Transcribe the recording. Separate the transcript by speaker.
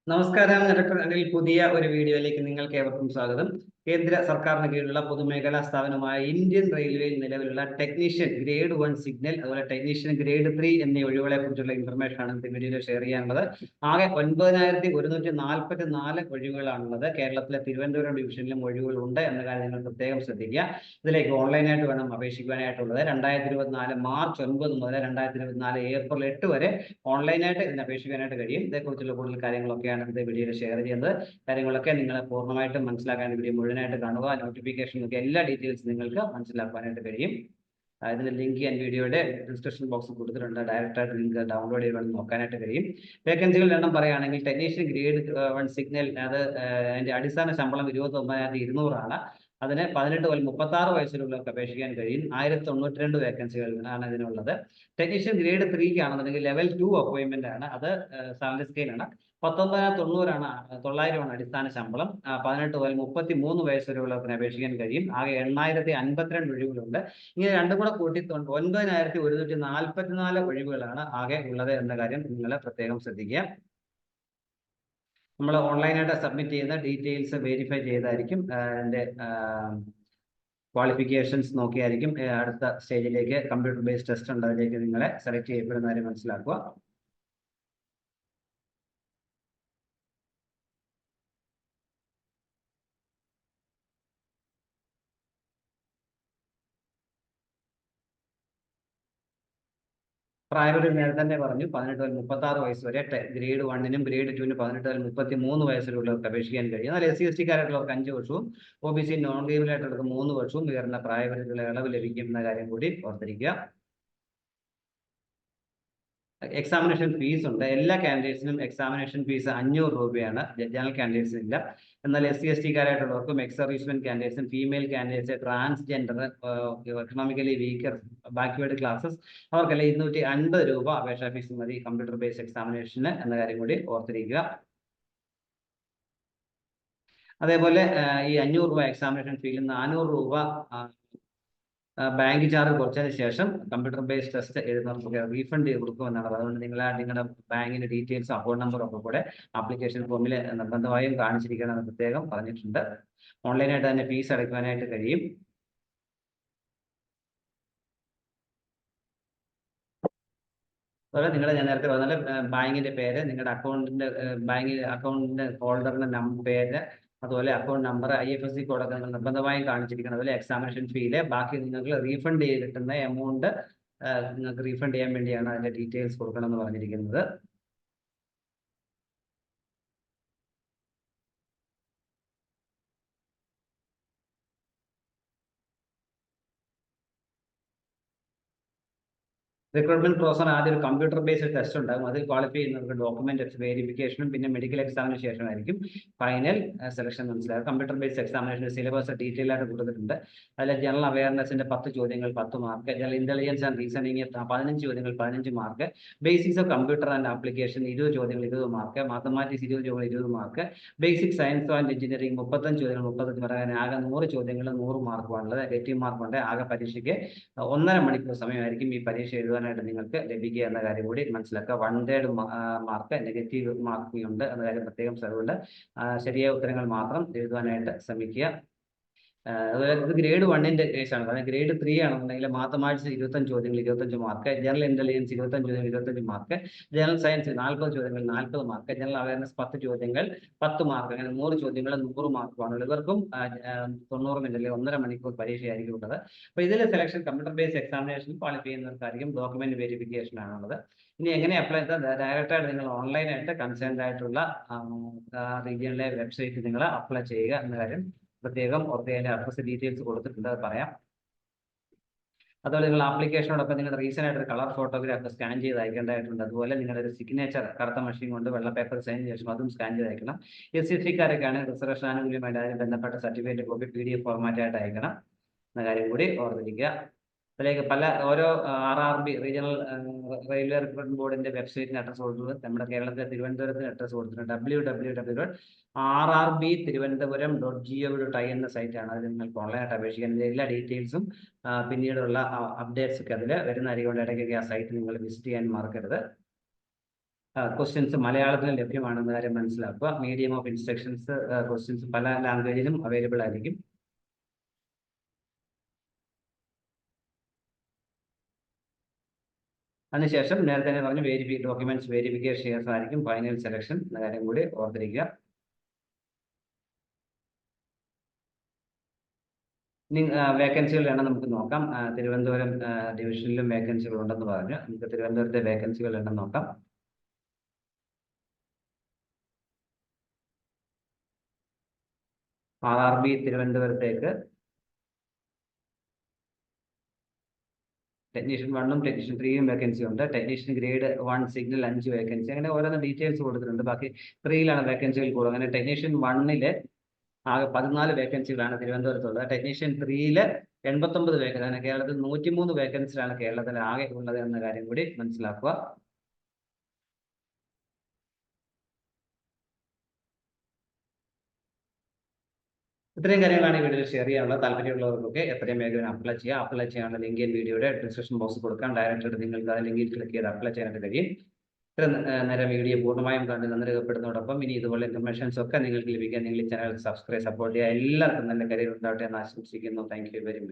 Speaker 1: നമസ്കാരം. നിരക്കറിൽ പുതിയ ഒരു വീഡിയോയിലേക്ക് നിങ്ങൾക്ക് ഏവർക്കും സ്വാഗതം. കേന്ദ്ര സർക്കാരിന് കീഴിലുള്ള പൊതുമേഖലാ സ്ഥാപനമായ ഇന്ത്യൻ റെയിൽവേയിൽ നിലവിലുള്ള ടെക്നീഷ്യൻ ഗ്രേഡ് 1 സിഗ്നൽ, അതുപോലെ ടെക്നീഷ്യൻ ഗ്രേഡ് 3 എന്നീ ഒഴിവുകളെ കുറിച്ചുള്ള ഇൻഫർമേഷൻ ആണ് ഇന്നത്തെ വീഡിയോയിൽ ഷെയർ ചെയ്യാനുള്ളത്. ആകെ 9144 ഒഴിവുകളാണുള്ളത്. കേരളത്തിലെ തിരുവനന്തപുരം ഡിവിഷനിലും ഒഴിവുകളുണ്ട് എന്ന കാര്യം നിങ്ങൾ പ്രത്യേകം ശ്രദ്ധിക്കുക. ഇതിലേക്ക് ഓൺലൈനായിട്ട് വേണം അപേക്ഷിക്കുവാനായിട്ടുള്ളത്. 2024 മാർച്ച് 9 മുതൽ 2024 ഏപ്രിൽ 8 വരെ ഓൺലൈനായിട്ട് ഇതിന് അപേക്ഷിക്കാനായിട്ട് കഴിയും. ഇതേക്കുറിച്ചുള്ള കൂടുതൽ കാര്യങ്ങളൊക്കെയാണ് ഇന്നത്തെ വീഡിയോയിൽ ഷെയർ ചെയ്യുന്നത്. കാര്യങ്ങളൊക്കെ നിങ്ങൾ പൂർണ്ണമായിട്ടും മനസ്സിലാക്കാൻ വീഡിയോ മുഴുവനായിട്ട് കാണുക. നോട്ടിഫിക്കേഷൻ ഒക്കെ എല്ലാ ഡീറ്റെയിൽസ് നിങ്ങൾക്ക് മനസ്സിലാക്കാനായിട്ട് കഴിയും. ഇതിന്റെ ലിങ്ക് ഞാൻ വീഡിയോയുടെ ഡിസ്ക്രിപ്ഷൻ ബോക്സിൽ കൊടുത്തിട്ടുണ്ട്. ഡയറക്റ്റായിട്ട് ലിങ്ക് ഡൗൺലോഡ് ചെയ്ത് നോക്കാനായിട്ട് കഴിയും. വേക്കൻസികളുടെ എണ്ണം പറയുകയാണെങ്കിൽ ടെക്നീഷ്യൻ ഗ്രേഡ് 1 സിഗ്നൽ, അത് അതിന്റെ അടിസ്ഥാന ശമ്പളം 29,200 ആണ്. അതിന് 18 മുതൽ 36 വയസ്സിലുള്ളവർക്ക് അപേക്ഷിക്കാൻ കഴിയും. 1092 വേക്കൻസികൾ ആണ് ഇതിനുള്ളത്. ടെക്നീഷ്യൻ ഗ്രേഡ് 3 ആണെന്നുണ്ടെങ്കിൽ ലെവൽ 2 അപ്പോയിന്റ്മെന്റ് ആണ്. അത് സാലറി സ്കെയിലാണ്. 19,900 ആണ് അടിസ്ഥാന ശമ്പളം. 18 മുതൽ 33 വയസ്സ് വരെയുള്ളവർക്ക് അപേക്ഷിക്കാൻ കഴിയും. ആകെ 8,052 ഒഴിവുകളുണ്ട്. ഇങ്ങനെ രണ്ടും കൂടെ കൂട്ടി 9,144 ഒഴിവുകളാണ് ആകെ ഉള്ളത് എന്ന കാര്യം നിങ്ങൾ പ്രത്യേകം ശ്രദ്ധിക്കുക. നമ്മൾ ഓൺലൈനായിട്ട് സബ്മിറ്റ് ചെയ്യുന്ന ഡീറ്റെയിൽസ് വെരിഫൈ ചെയ്തായിരിക്കും അതിൻ്റെ ക്വാളിഫിക്കേഷൻസ് നോക്കിയായിരിക്കും അടുത്ത സ്റ്റേജിലേക്ക് കമ്പ്യൂട്ടർ ബേസ്ഡ് ടെസ്റ്റ് ഉണ്ട്, അതിലേക്ക് നിങ്ങളെ സെലക്ട് ചെയ്യപ്പെടുന്ന കാര്യം മനസ്സിലാക്കുക. പ്രായപരിധി നേരത്തെ തന്നെ പറഞ്ഞു, 18 മുതൽ 36 വയസ്സ് വരെ ഗ്രേഡ് 1-നും ഗ്രേഡ് 2-നും 18 മുതൽ 33 വയസ്സിലുള്ളവർക്ക് അപേക്ഷിക്കാൻ കഴിയും. എന്നാൽ SC/ST കാരായിട്ടുള്ളവർക്ക് 5 വർഷവും OBC നോൺ ക്രീമിലായിട്ടുള്ളവർക്ക് 3 വർഷവും ഉയർന്ന പ്രായപരിധിയുള്ള ഇളവ് ലഭിക്കും എന്ന കാര്യം കൂടി ഓർത്തിരിക്കുക. എക്സാമിനേഷൻ ഫീസ് ഉണ്ട്. എല്ലാ കാൻഡിഡേറ്റ്സിനും എക്സാമിനേഷൻ ഫീസ് 500 രൂപയാണ്. ജനറൽ കാൻഡിഡേറ്റ്സിന് ഇല്ല. എന്നാൽ SC/ST കാരായിട്ടുള്ളവർക്കും എക്സ് സർവീസ്മെൻ കാൻഡിഡേറ്റ്സും female candidates, transgender, economically weaker, backward classes അവർക്കെല്ലാം 250 രൂപ അപേക്ഷാ ഫീസ് മതി കമ്പ്യൂട്ടർ ബേസ്ഡ് എക്സാമിനേഷന് എന്ന കാര്യം കൂടി ഓർത്തിരിക്കുക. അതേപോലെ ഈ 500 രൂപ എക്സാമിനേഷൻ ഫീയിൽ 400 രൂപ ബാങ്ക് ചാർജ് കുറച്ചതിന് ശേഷം കമ്പ്യൂട്ടർ ബേസ്ഡ് ടെസ്റ്റ് എഴുതുന്നവർക്ക് റീഫണ്ട് ചെയ്ത് കൊടുക്കുമെന്നാണ്. അതുകൊണ്ട് നിങ്ങളുടെ ബാങ്കിന്റെ ഡീറ്റെയിൽസ്, അക്കൗണ്ട് നമ്പറും ഒക്കെ കൂടെ ആപ്ലിക്കേഷൻ ഫോമിൽ നിർബന്ധമായും കാണിച്ചിരിക്കണമെന്ന് പ്രത്യേകം പറഞ്ഞിട്ടുണ്ട്. ഓൺലൈനായിട്ട് തന്നെ ഫീസ് അടയ്ക്കുവാനായിട്ട് കഴിയും. അതുപോലെ ഞാൻ നേരത്തെ പറഞ്ഞാൽ ബാങ്കിന്റെ പേര്, നിങ്ങളുടെ ബാങ്ക് അക്കൗണ്ടിന്റെ ഹോൾഡറിന്റെ പേര്, അതുപോലെ അക്കൗണ്ട് നമ്പർ, IFSC കോഡൊക്കെ നിങ്ങൾ നിർബന്ധമായും കാണിച്ചിരിക്കണം. അതുപോലെ എക്സാമിനേഷൻ ഫീയില് ബാക്കി നിങ്ങൾക്ക് റീഫണ്ട് ചെയ്ത് കിട്ടുന്ന എമൗണ്ട് നിങ്ങൾക്ക് റീഫണ്ട് ചെയ്യാൻ വേണ്ടിയാണ് അതിന്റെ ഡീറ്റെയിൽസ് കൊടുക്കണം എന്ന് പറഞ്ഞിരിക്കുന്നത്. റിക്രൂട്ട്മെന്റ് പ്രോസസ് ആദ്യം ഒരു കമ്പ്യൂട്ടർ ബേസ്ഡ് ടെസ്റ്റ് ഉണ്ടാകും. അതിൽ ക്വാളിഫൈ ചെയ്യുന്നവർക്ക് ഡോക്യുമെന്റ് വെരിഫിക്കേഷനും പിന്നെ മെഡിക്കൽ എക്സാമിന് ശേഷമായിരിക്കും ഫൈനൽ സെലക്ഷൻ മനസ്സിലാകും. Computer based examination syllabus detail ആയിട്ട് കൊടുത്തിട്ടുണ്ട്. അതിൽ ജനറൽ അവയർനെസിന്റെ 10 ചോദ്യങ്ങൾ 10 mark, general intelligence and reasoning 15 ചോദ്യങ്ങൾ 15 mark, basics of computer and application 20 ചോദ്യങ്ങൾ 20 മാർക്ക്, മാത്തമാറ്റിക്സ് 20 ചോദ്യങ്ങൾ 20 mark, basic science and engineering 35 ചോദ്യങ്ങൾ 35 മാർക്ക്. ആകെ 100 ചോദ്യങ്ങൾ 100 മാർക്കുമാണുള്ളത്. 80 മാർക്കുണ്ട്. ആകെ പരീക്ഷയ്ക്ക് 1.5 മണിക്കൂർ സമയമായിരിക്കും ഈ പരീക്ഷ എഴുതാനായിട്ട് നിങ്ങൾക്ക് ലഭിക്കുക എന്ന കാര്യം കൂടി മനസ്സിലാക്കുക. 1/3 മാർക്ക് നെഗറ്റീവ് മാർക്കിംഗ് ഉണ്ട് എന്ന കാര്യം പ്രത്യേകം ശ്രദ്ധയുണ്ട്. ശരിയായ ഉത്തരങ്ങൾ മാത്രം എഴുതുവാനായിട്ട് ശ്രമിക്കുക. അതുപോലെ ഇത് ഗ്രേഡ് 1-ന്റെ കേസാണ്. അതായത് ഗ്രേഡ് 3 ആണെന്നുണ്ടെങ്കിൽ മാത്തമാറ്റിക്സ് 25 ചോദ്യങ്ങൾ 25 മാർക്ക്, ജനറൽ ഇന്റലിജൻസ് 25 ചോദ്യങ്ങൾ 25 മാർക്ക്, ജനറൽ സയൻസ് 40 ചോദ്യങ്ങൾ 40 മാർക്ക്, ജനറൽ അവയർനെസ് 10 ചോദ്യങ്ങൾ 10 മാർക്ക്. അങ്ങനെ 100 ചോദ്യങ്ങൾ 100 മാർക്കുമാണ്. ഇവർക്കും 90 മിനിറ്റ് അല്ലെങ്കിൽ 1.5 മണിക്കൂർ പരീക്ഷയായിരിക്കും ഉള്ളത്. അപ്പോൾ ഇതിൽ selection computer based examination qualify ചെയ്യുന്നവർക്കായിരിക്കും ഡോക്യുമെന്റ് വെരിഫിക്കേഷൻ ആണുള്ളത്. ഇനി എങ്ങനെ അപ്ലൈ ചെയ്താൽ ഡയറക്റ്റായിട്ട് നിങ്ങൾ ഓൺലൈനായിട്ട് കൺസേൺഡ് ആയിട്ടുള്ള റീജിയനിലെ വെബ്സൈറ്റ് നിങ്ങൾ അപ്ലൈ ചെയ്യുക എന്ന കാര്യം പ്രത്യേകം ഓർത്തതിന്റെ അഡ്രസ് ഡീറ്റെയിൽസ് കൊടുത്തിട്ടുണ്ട്, അത് പറയാം. അതുപോലെ നിങ്ങൾ ആപ്ലിക്കേഷനോടൊപ്പം നിങ്ങളുടെ റീസെന്റ് ആയിട്ട് കളർ ഫോട്ടോഗ്രാഫ് സ്കാൻ ചെയ്ത് അയക്കേണ്ടതായിട്ടുണ്ട്. അതുപോലെ നിങ്ങളുടെ ഒരു സിഗ്നേച്ചർ കറുത്ത മഷീൻ കൊണ്ട് വെള്ള പേപ്പർ സൈൻ ശേഷം അതും സ്കാൻ ചെയ്ത് അയക്കണം. SC/ST-കാരൊക്കെയാണ് റിസർവേഷൻ ആനുകൂല്യമായിട്ട് അതിന് ബന്ധപ്പെട്ട സർട്ടിഫിക്കറ്റ് കോപ്പി PDF ഫോർമാറ്റ് ആയിട്ട് അയക്കണം എന്ന കാര്യം കൂടി ഓർത്തിരിക്കുക. അതിലേക്ക് ഓരോ RRB റീജിയണൽ റെയിൽവേ റിക്രൂട്ട്മെന്റ് ബോർഡിന്റെ വെബ്സൈറ്റിന് അഡ്രസ് കൊടുത്തിട്ടുണ്ട്. നമ്മുടെ കേരളത്തിലെ തിരുവനന്തപുരത്തിന് അഡ്രസ് കൊടുത്തിട്ടുണ്ട്. www.rrbtiruvananthapuram.gov.in എന്ന സൈറ്റാണ്. അതിൽ നിങ്ങൾക്ക് ഓൺലൈനായിട്ട് അപേക്ഷിക്കാൻ എല്ലാ ഡീറ്റെയിൽസും പിന്നീടുള്ള അപ്ഡേറ്റ്സ് ഒക്കെ അതിൽ വരുന്നതായിരിക്കും. ഇടയ്ക്കൊക്കെ ആ സൈറ്റ് നിങ്ങൾ വിസിറ്റ് ചെയ്യാൻ മറക്കരുത്. ക്വസ്റ്റ്യൻസ് മലയാളത്തിലും ലഭ്യമാണെന്ന കാര്യം മനസ്സിലാക്കുക. മീഡിയം ഓഫ് ഇൻസ്ട്രക്ഷൻസ് ക്വസ്റ്റ്യൻസ് പല ലാംഗ്വേജിലും അവൈലബിൾ ആയിരിക്കും. അതിനുശേഷം നേരത്തെ തന്നെ പറഞ്ഞു ഡോക്യുമെന്റ്സ് വെരിഫിക്കേഷൻ ശേഷം ആയിരിക്കും ഫൈനൽ സെലക്ഷൻ എന്ന കാര്യം കൂടി ഓർത്തിരിക്കുക. വേക്കൻസികളുടെ എണ്ണം നമുക്ക് നോക്കാം. തിരുവനന്തപുരം ഡിവിഷനിലും വേക്കൻസികൾ ഉണ്ടെന്ന് പറഞ്ഞു. നമുക്ക് തിരുവനന്തപുരത്തെ വേക്കൻസികളുടെ എണ്ണം നോക്കാം. RRB തിരുവനന്തപുരത്തേക്ക് ടെക്നീഷ്യൻ 1ഉം ടെക്നീഷ്യൻ 3യും വേക്കൻസി ഉണ്ട്. Technician grade 1 signal 5 vacancy. അങ്ങനെ ഓരോന്ന് ഡീറ്റെയിൽസ് കൊടുത്തിട്ടുണ്ട്. ബാക്കി 3യിലാണ് വേക്കൻസികൾ കൂടുതൽ. അങ്ങനെ ടെക്നീഷ്യൻ 1ല് ആകെ 14 വേക്കൻസികളാണ് തിരുവനന്തപുരത്തുള്ളത്. Technician 3ല് 89 vacancy. അങ്ങനെ കേരളത്തിൽ 103 വേക്കൻസിയാണ് കേരളത്തിൽ ആകെ ഉള്ളത് എന്ന കാര്യം കൂടി മനസ്സിലാക്കുക. ഇത്രയും കാര്യങ്ങളാണ് ഈ വീഡിയോയിൽ ഷെയർ ചെയ്യാനുള്ളത്. താല്പര്യമുള്ളവർക്കൊക്കെ എത്രയും വേഗം അപ്ലൈ ചെയ്യാം. അപ്ലൈ ചെയ്യാനുള്ള ലിങ്ക് വീഡിയോയുടെ ഡിസ്ക്രിപ്ഷൻ ബോക്സിൽ കൊടുക്കാം. ഡയറക്റ്റ് നിങ്ങൾക്ക് ആ ലിങ്കിൽ ക്ലിക്ക് ചെയ്ത് അപ്ലൈ ചെയ്യാനായിട്ട് കഴിയും. ഇത്ര നേരം വീഡിയോ പൂർണ്ണമായും കണ്ട് നന്ദി രേഖപ്പെടുന്നതോടൊപ്പം ഇനി ഇതുപോലെ ഇൻഫർമേഷൻസ് ഒക്കെ നിങ്ങൾക്ക് ലഭിക്കാൻ നിങ്ങൾ ഈ ചാനൽ സബ്സ്ക്രൈബ് സപ്പോർട്ട് ചെയ്യുക. എല്ലാവർക്കും നല്ല കരിയർ ഉണ്ടാവട്ടെ എന്ന് ആശംസിക്കുന്നു. Thank you very much.